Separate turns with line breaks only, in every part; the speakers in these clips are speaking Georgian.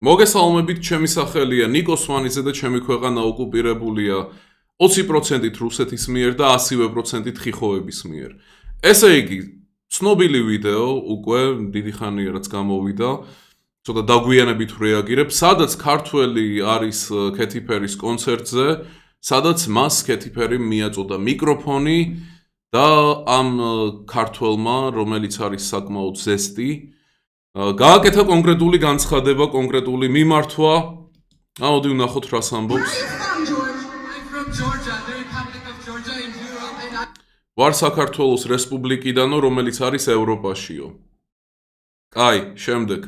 მოგესალმებით, ჩემი სახელია ნიკო სვანიძე და ჩემი ქვეყანა ოკუპირებულია 20%-ით რუსეთის მიერ და 100%-ით ხიხოების მიერ. ესე იგი, ცნობილი ვიდეო უკვე დიდი ხანია რაც გამოვიდა, ცოტა დაგვიანებით რეაგირებ, სადაც ქართველი არის კეთი პერის კონცერტზე, სადაც მას კეთი პერიმ მიაწოდა მიკროფონი და ამ ქართველმა, რომელიც არის საკმაოდ ზესტი, გააკეთა კონკრეტული განცხადება, კონკრეტული მიმართვა. Აუდი ვნახოთ რას ამბობს. ვარ საქართველოს რესპუბლიკიდანო, რომელიც არის ევროპაშიო. კაი, შემდეგ.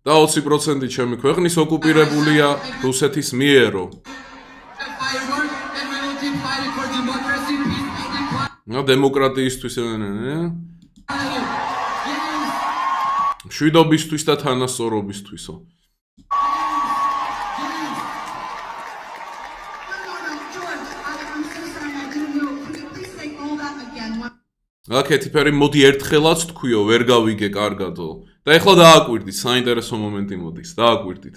და 20% ჩემი ქვეყნის ოკუპირებულია რუსეთის მიერო. დემოკრატიისთვის მშვიდობისთვის და თანასწორობისთვისო. კეთი პერი მოდი ერთხელაც თქვიო, ვერ გავიგე კარგადო. და ეხლა დააკვირდით, საინტერესო მომენტი მოდის, დააკვირდით.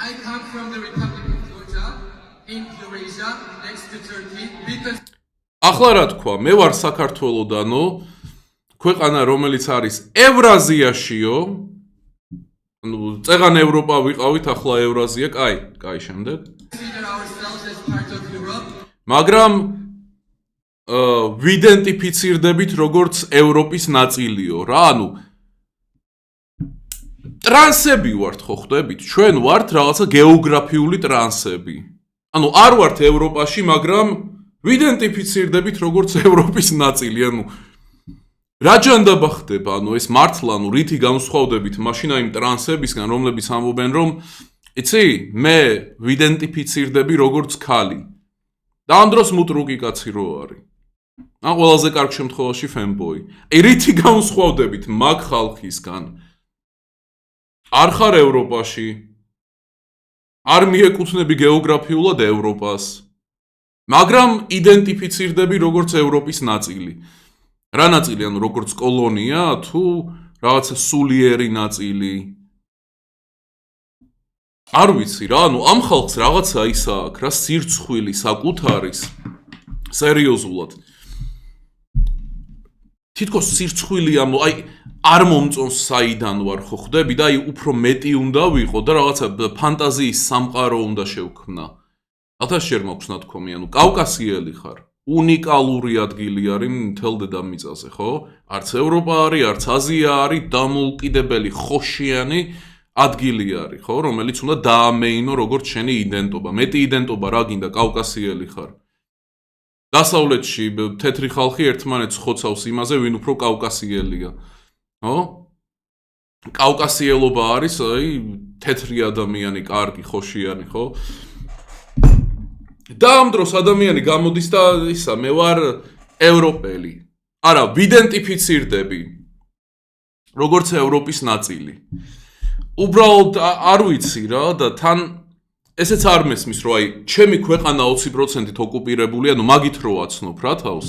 I come from the Republic of Georgia in Eurasia next to Turkey because
ახლა რა თქვა, მე ვარ საქართველოდანო, ქვეყანა რომელიც არის ევრაზიაშიო, ანუ წეგან ევროპა ვიყავით, ახლა ევრაზია, კაი, შემდეგ.
consider ourselves as part of Europe.
მაგრამ ვიდენტიფიცირდებით როგორც ევროპის ნაწილიო რა, ანუ ტრანსები ვართ, ხო ხვდებით? ჩვენ ვართ რაღაცა გეოგრაფიული ტრანსები. ანუ არ ვართ ევროპაში, მაგრამ ვიდენტიფიცირდებით როგორც ევროპის ნაწილი, ანუ რა ჯანდაბა ხდება, ანუ ეს მართლა, ანუ რითი განსხვავდებით მაშინ იმ ტრანსებისგან, რომლებიც ამბობენ, რომ იცი, მე ვიდენტიფიცირდები როგორც ქალი. და ამ დროს მუტრუკი კაცი რო არის. ან ყველაზე კარგ შემთხვევაში ფემბოი. რითი განსხვავდებით მაგ ხალხისგან? არ ხარ ევროპაში. არ მიეკუთვნები გეოგრაფიულად ევროპას. მაგრამ იდენტიფიცირდები როგორც ევროპის ნაწილი. რა ნაწილი, ანუ როგორც კოლონია, თუ რაღაცა სულიერი ნაწილი. არ ვიცი რა, ანუ ამ ხალხს რაღაცა ის აქვს, რა სირცხვილი საკუთარის სერიოზულად. თითქოს სირცხვილი აი არ მომწონს საიდან ვარ, ხო ხვდები და აი უფრო მეტი უნდა ვიყო და რაღაცა ფანტაზიის სამყარო უნდა შევქმნა. 1000 ჯერ მაქვს ნათქვამი, ანუ კავკასიელი ხარ. უნიკალური ადგილი არის მთელ დედამიწაზე, ხო? არც ევროპა არის, არც აზია არის, დამოუკიდებელი ხოშიანი ადგილი არის, ხო? რომელიც უნდა დაამეინო როგორც შენი იდენტობა. მეტი იდენტობა რა გინდა, კავკასიელი ხარ. დასავლეთში თეთრი ხალხი ერთმანეთს ხოცავს იმაზე, ვინ უფრო კავკასიელია. ხო? კავკასიელობა არის, აი, თეთრი ადამიანი, კარგი, ხოშიანი, ხო? და ამ დროს ადამიანი გამოდის და ისა, მე ვარ ევროპელი. არა, ვიდენტიფიცირდები როგორც ევროპის ნაწილი. უბრალოდ არ ვიცი რა და თან ესეც არ მესმის, რომ აი, ჩემი ქვეყანა 20%-ით ოკუპირებულია, ანუ მაგით რო აცნობ რა თავს.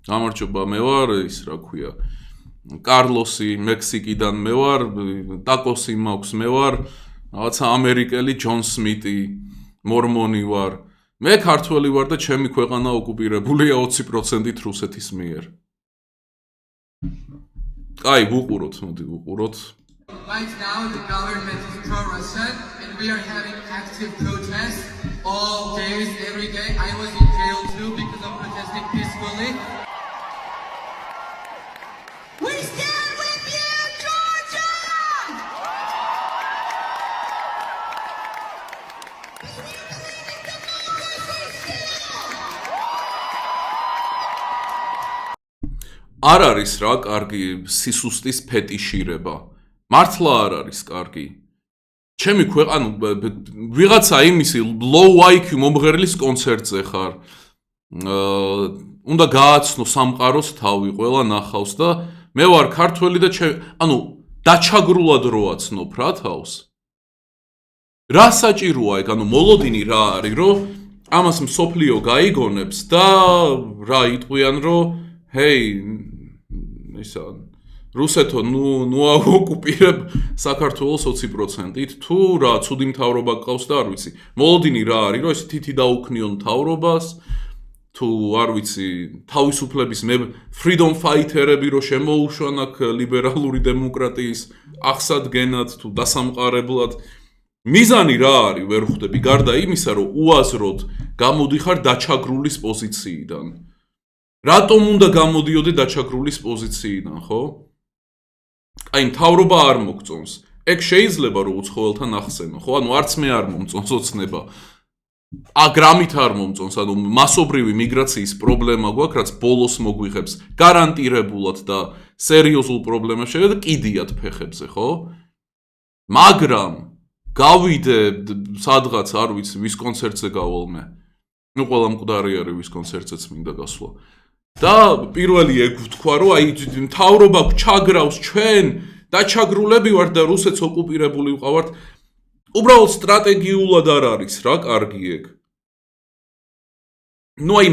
გამარჯობა, მე ვარ ის რა ქვია, კარლოსი მექსიკიდან მე ვარ, ტაკოსი მაქვს, მე ვარ რაღაცა ამერიკელი ჯონ სმიტი, მორმონი ვარ. მე ქართველი ვარ და ჩემი ქვეყანა ოკუპირებულია 20%-ით რუსეთის მიერ. კაი, ვუყუროთ, მოდი ვუყუროთ.
Right now the government is pro-Russian and we are having active protests all days, every day. I was in jail too because of protesting peacefully. We stand with you, Georgia!
არ არის რა კარგი სისუსტის ფეტიშირება. მართლა არ არის კარგი. ჩემი ქვეყანა ვიღაცა იმისი low IQ მომღერლის კონცერტზე ხარ. უნდა გააცნო სამყაროს თავი, ყველა ნახავს და მე ვარ ქართველი და ანუ დაჩაგრულად რო აცნობ რა თავს. რა საჭიროა ეგ, ანუ მოლოდინი რა არის, რომ ამას მსოფლიო გაიგონებს და რა იტყვიან, რომ ჰეი ისა რუსეთო, ნუ აოკუპირებ საქართველოს 20%-ით, თუ რა, ცუდი მთავრობა გყავს და არ ვიცი. მოლოდინი რა არის, რომ ეს თითი დაუქნიონ მთავრობას, თუ არ ვიცი, თავისუფლების freedom fighter-ები რო შემოუშვან აქ ლიბერალური დემოკრატიის აღსადგენად თუ დასამყარებლად. მიზანი რა არის, ვერ ხვდები, გარდა იმისა, რომ უაზროდ გამოდიხარ დაჩაგრულის პოზიციიდან. რატომ უნდა გამოდიოდე დაჩაგრულის პოზიციიდან, ხო? აი, მთავრობა არ მოგწონს. ეგ შეიძლება რომ უცხოელთან ახსენო, ხო? ანუ არც მე არ მომწონს ოცნება. აგრამით არ მომწონს, ანუ მასობრივი მიგრაციის პრობლემა გვაქვს, რაც ბოლოს მოგვიღებს გარანტირებულად და სერიოზულ პრობლემებს შეიძლება და კიდიათ ფეხებზე, ხო? მაგრამ გავიდე სადღაც, არ ვიცი, ვის კონცერტზე გავალ მე. ნუ ყველა მკვდარი არის ვის კონცერტზეც მინდა გასვლა. და პირველი ეგ ვთქვა, რომ აი მთავრობა ჩაგრავს ჩვენ, დაჩაგრულები ვართ და რუსეთს ოკუპირებული ვყავართ. უბრალოდ სტრატეგიულად არ არის რა, კარგი ეგ. ნუ აი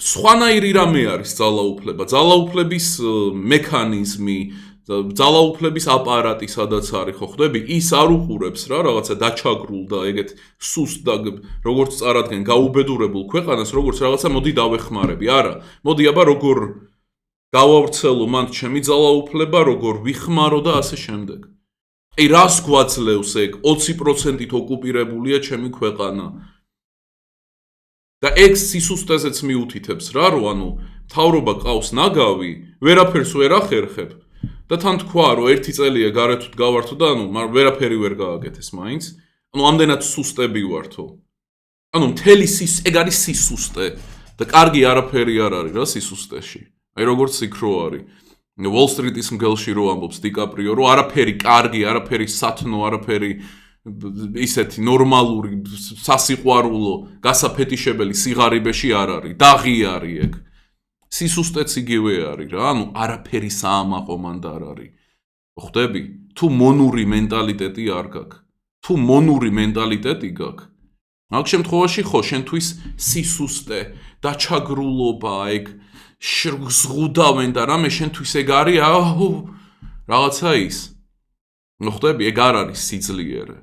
სხვანაირი რამე არის ძალაუფლება, ძალაუფლების მექანიზმი, ძალაუფლების აპარატი სადაც არის, ხო ხვდები? ის არ უყურებს რა, რაღაცა დაჩაგრულ და ეგეთ სუსტ და როგორც წარადგენ გაუბედურებულ ქვეყანას, როგორც რაღაცა მოდი დავეხმარები. არა, მოდი აბა როგორ გავავრცელო მან ჩემი ძალაუფლება, როგორ ვიხმარო და ასე შემდეგ. აი რას გვაძლევს ეგ 20%-ით ოკუპირებულია ჩემი ქვეყანა. და ეგ სისუსტეზეც მიუთითებს რა, რომ ანუ მთავრობა ყავს ნაგავი, ვერაფერს ვერ ახერხებ და თან თქვა, რომ ერთი წელია გარეთუთ გავართო და ანუ ვერაფერი ვერ გააკეთეს მაინც. ანუ ამდენად სუსტები ვართო. ანუ მთელი ეგ არის სისუსტე და კარგი არაფერი არ არის რა სისუსტეში. აი როგორც იქ რო არის. Wall Street-ის მგელში რო ამბობს დიკაპრიო, რომ არაფერი კარგი, არაფერი სათნო, არაფერი ისეთი ნორმალური, სასიყვარულო, გასაფეთიშებელი სიღარიბეში არ არის. დაღი ეგ. სისუსტეც იგივე არის რა, ანუ არაფერი საამაყო მანდ არ არის. ხვდები? თუ მონური მენტალიტეტი არ გაქვს. თუ მონური მენტალიტეტი გაქვს. მაგ შემთხვევაში ხო შენთვის სისუსტე, დაჩაგრულობა, ეგ ზღუდავენ და რამე შენთვის ეგ არის, რაღაცა ის. ხვდები, ეგ არ არის სიძლიერე.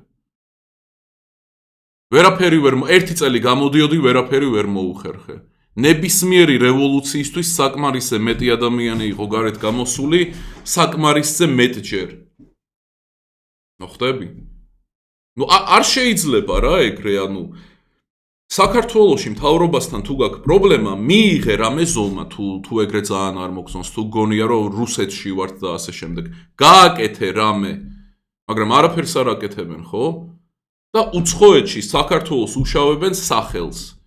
ვერაფერი ვერ ერთი წელი გამოდიოდი, ვერაფერი ვერ მოუხერხე. ნებისმიერი რევოლუციისთვის საკმარისზე მეტი ადამიანი იყო გარეთ გამოსული, საკმარისზე მეტჯერ. ხვდები? ნუ არ შეიძლება რა ეგრე, ანუ საქართველოში მთავრობასთან თუ გაქვს პრობლემა, მიიღე რამე ზომა თუ ეგრე ძალიან არ მოგწონს, თუ გონია რომ რუსეთში ვართ და ასე შემდეგ. გააკეთე რამე, მაგრამ არაფერს არ აკეთებენ, ხო? და უცხოეთში საქართველოს უშავებენ სახელს.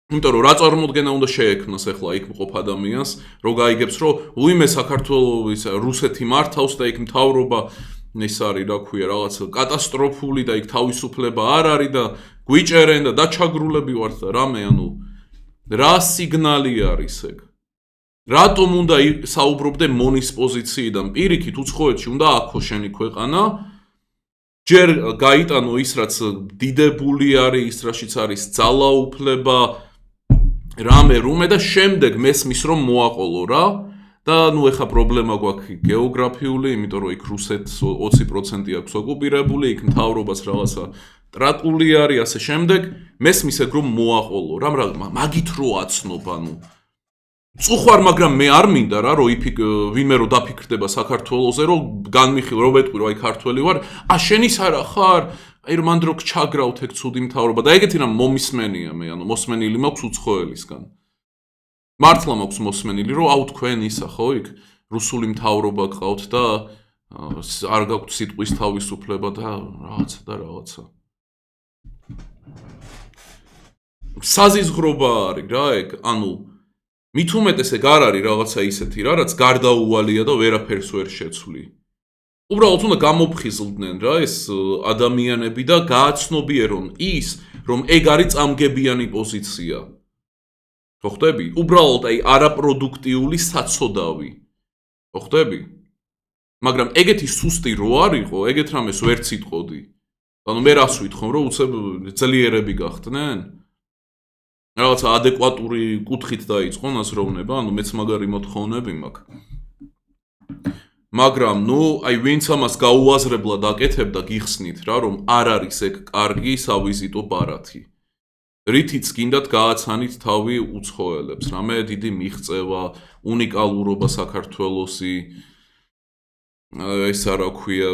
იმიტომ რომ რა წარმოდგენა უნდა შეექმნას ახლა იქ მყოფ ადამიანს, რომ გაიგებს რომ უიმე საქართველოს რუსეთი მართავს და იქ მთავრობა ეს არის რა ქვია რაღაც კატასტროფული და იქ თავისუფლება არ არის და გვიჭერენ და დაჩაგრულები ვართ და რამე ანუ რა სიგნალი არის ეგ? რატომ უნდა საუბრობდე მონის პოზიციიდან? პირიქით უცხოეთში უნდა აქო შენი ქვეყანა ჯერ გაიტანო ის რაც დიდებული არის, ის რაშიც არის ძალაუფლება რამე რუმე და შემდეგ მესმის რომ მოაყოლო რა და ნუ ეხა პრობლემა გვაქვს გეოგრაფიული, იმიტომ რომ იქ რუსეთს 20% აქვს ოკუპირებული, იქ მთავრობას რაღაცა ტრაკული არის, ასე შემდეგ, მესმის ეგ რომ მოაყოლო რა, მაგით რო აცნობ, ანუ წუხვარ, მაგრამ მე არ მინდა რა, რომ ვინმე რო დაფიქრდება საქართველოზე, რომ განმიხილ, რომ ვეტყვი, რომ აი ქართველი ვარ, შენ ის არა ხარ, აი რომ მანდ რო ჩაგრავთ ეგ ცუდი მთავრობა და ეგეთი რამ მომისმენია მე, ანუ მოსმენილი მაქვს უცხოელისგან. მართლა მაქვს მოსმენილი, რომ აუ თქვენ ისა ხო იქ რუსული მთავრობა გყავთ და არ გაქვთ სიტყვის თავისუფლება და რაღაცა და რაღაცა. საზიზღრობა არის რა ეგ, ანუ მით უმეტეს ეგ არ არის რაღაცა ისეთი რა, რაც გარდაუვალია და ვერაფერს ვერ შეცვლი. უბრალოდ უნდა გამოფხიზლდნენ რა ეს ადამიანები და გააცნობიერონ ის, რომ ეგ არის წამგებიანი პოზიცია. ხო ხვდები? უბრალოდ აი არაპროდუქტიული საცოდავი. ხო ხვდები? მაგრამ ეგეთი სუსტი რო არისო, ეგეთ რამეს ვერ ციტყოდი. ანუ მე რას ვითხოვ, რომ უცებ ძლიერები გახდნენ? რაღაცა ადეკვატური კუთხით დაიწყონ აზროვნება, ანუ მეც მაგარი მოთხოვნები მაქვს. მაგრამ აი ვინც ამას გაუაზრებლად აკეთებდა გიხსნით რა რომ არ არის ეგ კარგი სავიზიტო ბარათი რითიც გინდათ გააცანით თავი უცხოელებს რამე დიდი მიღწევა უნიკალურობა საქართველოსი ეს რა ქვია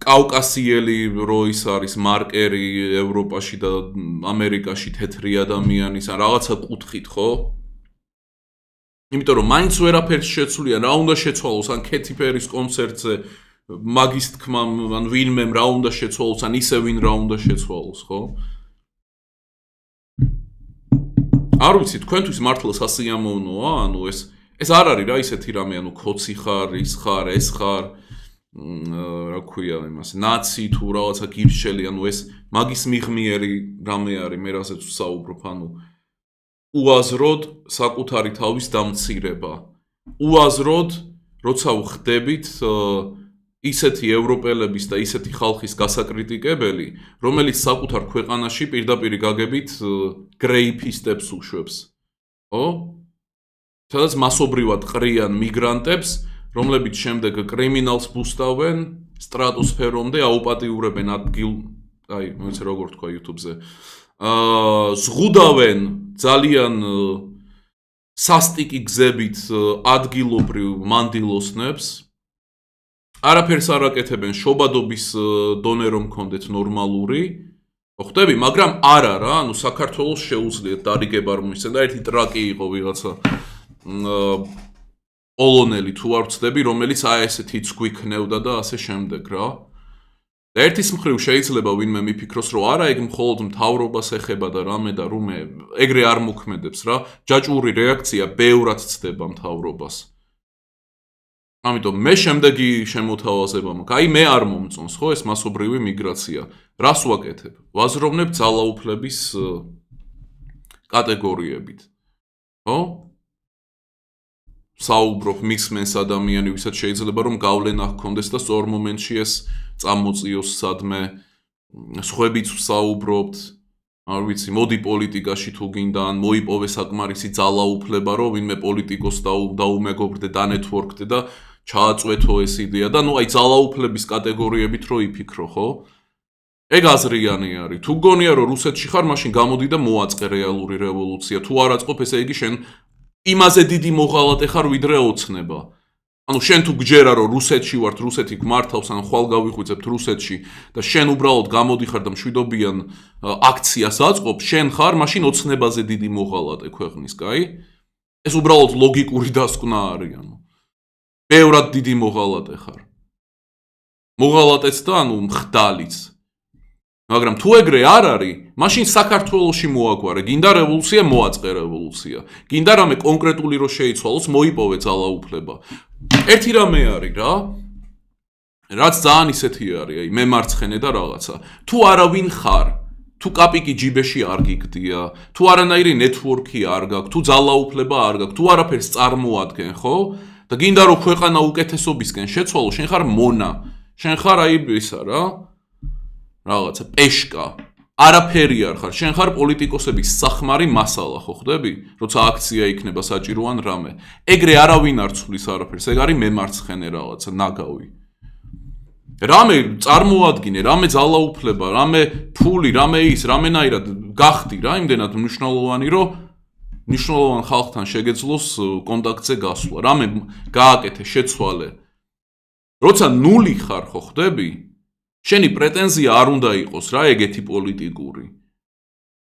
კავკასიელი რო ის არის მარკერი ევროპაში და ამერიკაში თეთრი ადამიანის ან რაღაცა კუთხით ხო იმიტომ რომ მაინც ვერაფერს შეცვლიან რა უნდა შეცვალოს ან კეთი პერის კონცერტზე მაგის თქმამ ან ვინმემ რა უნდა შეცვალოს ან ისე ვინ რა უნდა შეცვალოს ხო არ ვიცი თქვენთვის მართლა სასიამოვნოა ანუ ეს არ არის რა ისეთი რამე ანუ ქოცი ხარ ის ხარ ეს ხარ რა ქვია იმას ნაცი თუ რაღაცა გირშელი ანუ ეს მაგის მიღმიერი რამე არის მე რასაც ვსაუბრობ ანუ უაზროდ საკუთარი თავის დამცირება უაზროდ როცა ვხდებით ისეთი ევროპელების და ისეთი ხალხის გასაკრიტიკებელი რომელიც საკუთარ ქვეყანაში პირდაპირ გაგებით გრეიფისტებს უშვებს ხო სადაც მასობრივად ყრიან მიგრანტებს რომლებიც შემდეგ კრიმინალს ბუსტავენ სტრატოსფერომდე აუპატიურებენ ადგილ აი მოიცე როგორ თქვა YouTube-ზე ზღუდავენ ძალიან სასტიკი გზებით ადგილობრივ მანდილოსნებს არაფერს არ აკეთებენ შობადობის დონე რომ კონდეთ ნორმალური ხვდები მაგრამ არა რა ანუ საქართველოს შეუძლიათ დარიგება რომ ისე და ერთი ტრაკი იყო ვიღაცა პოლონელი თუ არ ვცდები რომელიც აი ესეთი გვიქნევდა და ასე შემდეგ რა და ერთის მხრივ შეიძლება ვინმე მიფიქროს რომ არა ეგ მხოლოდ მთავრობას ეხება და რამე და რუმე ეგრე არ მოქმედებს რა ჯაჭვური რეაქცია ბევრად ცდება მთავრობას ამიტომ მე შემდეგი შემოთავაზება მაქვს აი მე არ მომწონს ხო ეს მასობრივი მიგრაცია რას ვაკეთებ ვაზროვნებ ძალაუფლების კატეგორიებით ხო საუბრობ მისმენს ადამიანი ვისაც შეიძლება რომ გავლენა ჰქონდეს და სწორ მომენტში ეს წამოწიოს სადმე სხვებიც ვსაუბრობთ არ ვიცი მოდი პოლიტიკაში თუ გინდა ან მოიპოვე საკმარისი ძალაუფლება რომ ვინმე პოლიტიკოს დაუმეგობრდე დანეთვორკდე და ჩააწვეთო ეს იდეა და ნუ აი ძალაუფლების კატეგორიებით რო იფიქრო ხო ეგ აზრიანი არის თუ გონია რომ რუსეთში ხარ მაშინ გამოდი და მოაწყე რეალური რევოლუცია თუ არ აწყობ ესე იგი შენ იმაზე დიდი მოღალატე ხარ ვიდრე ოცნება ანუ შენ თუ გჯერა რომ რუსეთში ვართ რუსეთი გმართავს ან ხვალ გავიხვიძებთ რუსეთში და შენ უბრალოდ გამოდიხარ და მშვიდობიან აქციას აწყობ შენ ხარ მაშინ ოცნებაზე დიდი მოღალატე ქვეყნის კაი ეს უბრალოდ ლოგიკური დასკვნა არის ანუ ბევრად დიდი მოღალატე ხარ მოღალატეც და ანუ მხდალიც მაგრამ თუ ეგრე არ არის მაშინ საქართველოში მოაგვარე გინდა რევოლუცია მოაწყე რევოლუცია გინდა რამე კონკრეტული რო შეიცვალოს მოიპოვე ძალაუფლება ერთი რამე არის რა რაც ძალიან ისეთი არის აი მემარცხენე და რაღაცა თუ არავინ ხარ თუ კაპიკი ჯიბეში არ გიგდია თუ არანაირი ნეტვორკი არ გაქვს თუ ძალაუფლება არ გაქვს თუ არაფერს წარმოადგენ ხო და გინდა რომ ქვეყანა უკეთესობისკენ შეცვალო შენ ხარ მონა შენ ხარ აი ისა რა რაღაცა პეშკა არაფერი არ ხარ შენ ხარ პოლიტიკოსების სახმარი მასალა ხო ხვდები როცა აქცია იქნება საჭირო ან რამე ეგრე არავინ არ ცვლის არაფერს ეგ არის მემარცხენე რაღაცა ნაგავი რამე წარმოადგინე რამე ძალაუფლება რამე ფული რამე ის რამენაირად გახდი რა იმდენად მნიშვნელოვანი რომ მნიშვნელოვან ხალხთან შეგეძლოს კონტაქტზე გასვლა რამე გააკეთე შეცვალე როცა ნული ხარ ხო ხვდები შენი პრეტენზია არ უნდა იყოს რა ეგეთი პოლიტიკური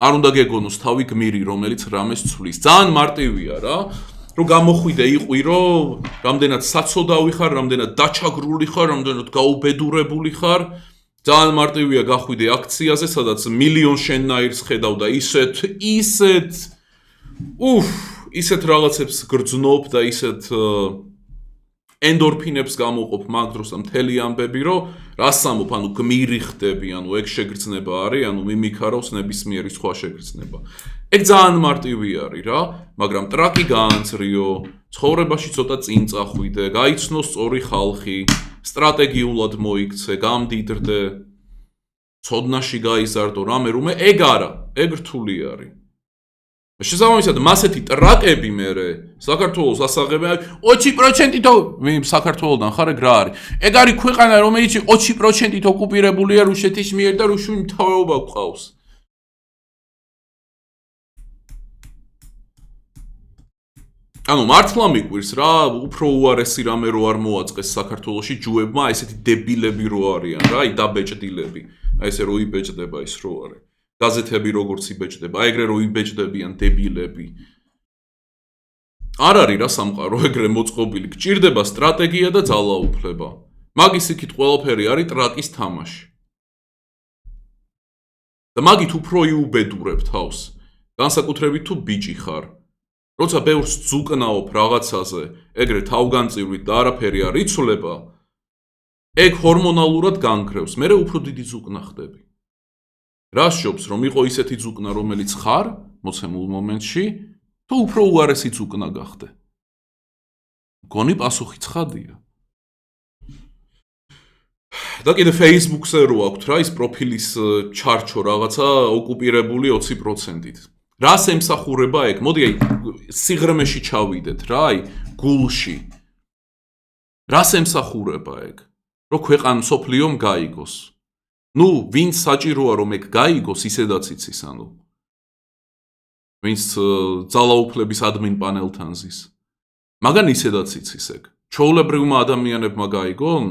არ უნდა გეგონოს თავი გმირი რომელიც რამეს ცვლის ძალიან მარტივია რა რომ გამოხვიდე იყვირო რამდენად საცოდავი ხარ რამდენად დაჩაგრული ხარ რამდენად გაუბედურებული ხარ ძალიან მარტივია გახვიდე აქციაზე სადაც მილიონ შენნაირს ხედავ და ისეთ რაღაცებს გრძნობ და ისეთ ენდორფინებს გამოყოფ მაგ დროს და მთელი ამბები რომ რასამობ ანუ გმირი ხდები ანუ ეგ შეგრძნება არის ანუ მიმიქარავს ნებისმიერი სხვა შეგრძნება ეგ ძალიან მარტივი არის რა მაგრამ ტრაკი გაანწრიო ცხოვრებაში ცოტა წინ წახვიდე გაიცნო სწორი ხალხი სტრატეგიულად მოიქცე გამდიდრდე ცოდნაში გაიზარდო რამე რუმე ეგ არა ეგ რთული არის შესაბამისად, მასეთი ტრაკები მერე საქართველოს ასაღებენ 20%-ით საქართველოსთან ხარ ეგ რა არის? ეგ არის ქვეყანა, რომელიც 20%-ით ოკუპირებულია რუსეთის მიერ და რუსული მთავრობა გვყავს. ანუ მართლა მიყვირს რა, უფრო უარესი რამე რო არ მოაწყეს საქართველოში ჯუებმა, ესეთი დებილები რო არიან რა, აი დაბეჭდილები. აი ესე რო იბეჭდება ის რო არის. გაზეთები როგორც იბეჭდება, ეგრე რო იბეჭდებიან დებილები. არ არის რა სამყარო ეგრე მოწყობილი, გჭირდება სტრატეგია და ძალაუფლება. მაგის იქით ყველაფერი არის ტრაკის თამაში. და მაგით უფრო იუბედურებ თავს, განსაკუთრებით თუ ბიჭი ხარ. როცა ბევრს ძუკნაობ რაღაცაზე, ეგრე თავგანწირვით და არაფერი არ იცვლება, ეგ ჰორმონალურად განგრევს, მერე უფრო დიდი ძუკნა ხდები. რა შობს, რომ იყო ისეთი ძუკნა, რომელიც ხარ, მოცემულ მომენტში, თუ უფრო უარესი ძუკნა გახდე? გონი პასუხი ცხადია. და კიდე Facebook-ზე რო აქვთ რა, ის პროფილის ჩარჩო რაღაცა ოკუპირებული 20%-ით. რას ემსახურება ეგ? მოდი აი სიღრმეში ჩავიდეთ რა, აი გულში. რას ემსახურება ეგ? რომ ქვეყანა მსოფლიომ გაიგოს. ნუ ვინც საჭიროა რომ ეგ გაიგოს, ისედაც იცის, ანუ ვინც ძალაუფლების ადმინ პანელთან ზის. მაგან ისედაც იცის ეგ. ჩვეულებრივმა ადამიანებმა გაიგონ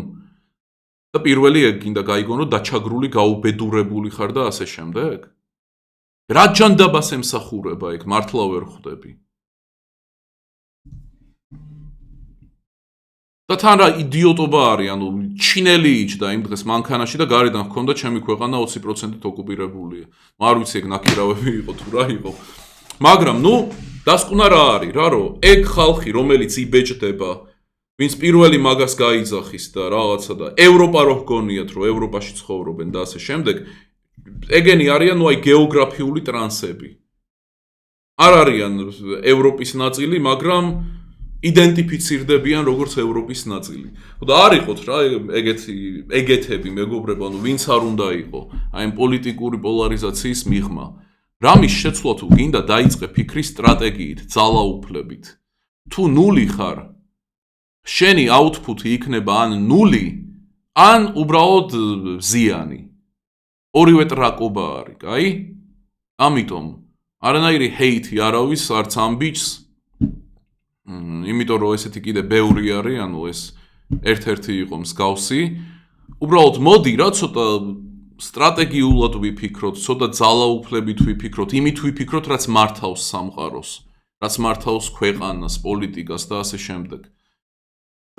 და პირველი ეგ გინდა გაიგონ, რომ დაჩაგრული, გაუბედურებული ხარ და ასე შემდეგ. რა ჯანდაბას ემსახურება ეგ, მართლა ვერ ხვდები. და თან რა იდიოტობა არის, ანუ ჩინელი იჯდა იმ დღეს მანქანაში და გარედან ჰქონდა ჩემი ქვეყანა 20%-ით ოკუპირებულია. არ ვიცი ეგ ნაკირავები იყო თუ რა იყო. მაგრამ ნუ დასკვნა რა არის, რა რომ ეგ ხალხი, რომელიც იბეჭდება, ვინც პირველი მაგას გაიძახის და რაღაცა და ევროპა რო ჰგონიათ, რომ ევროპაში ცხოვრობენ და ასე შემდეგ, ეგენი არიან ნუ აი გეოგრაფიული ტრანსები. არ არიან ევროპის ნაწილი, მაგრამ იდენტიფიცირდებიან როგორც ევროპის ნაწილი. და არ იყოთ რა ეგეთები მეგობრებო, ანუ ვინც არ უნდა იყო აი ამ პოლიტიკური პოლარიზაციის მიღმა. რამის შეცვლა თუ გინდა დაიწყე ფიქრის სტრატეგიით, ძალაუფლებით. თუ ნული ხარ, შენი აუთპუტი იქნება ან ნული, ან უბრალოდ ზიანი. ორივე ტრაკობა არის, კაი? ამიტომ არანაირი ჰეითი არავის არც ამ ბიჭს, იმიტომ რომ ესეთი კიდე ბევრი არის, ანუ ეს ერთ-ერთი იყო მსგავსი. უბრალოდ მოდი რა ცოტა სტრატეგიულად ვიფიქროთ, ცოტა ძალაუფლებით ვიფიქროთ, იმით ვიფიქროთ, რაც მართავს სამყაროს, რაც მართავს ქვეყანას, პოლიტიკას და ასე შემდეგ.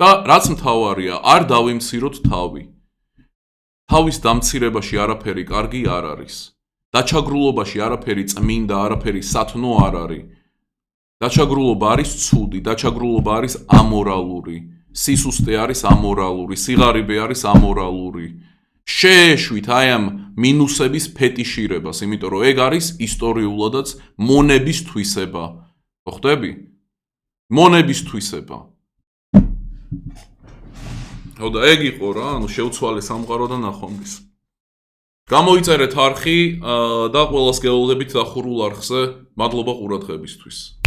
და რაც მთავარია, არ დავიმციროთ თავი. თავის დამცირებაში არაფერი კარგი არ არის. დაჩაგრულობაში არაფერი წმინდა, არაფერი სათნო არ არის. დაჩაგრულობა არის ცუდი, დაჩაგრულობა არის ამორალური, სისუსტე არის ამორალური, სიღარიბე არის ამორალური. შეეშვით აი ამ მინუსების ფეტიშირებას, იმიტომ რომ ეგ არის ისტორიულადაც მონების თვისება. ხვდები? მონების თვისება. და ეგ იყო რა, ანუ შევცვალე სამყარო და ნახვამდის. გამოიწერეთ არხი და ყველას გეულდებით დახურულ არხზე. მადლობა ყურადღებისთვის.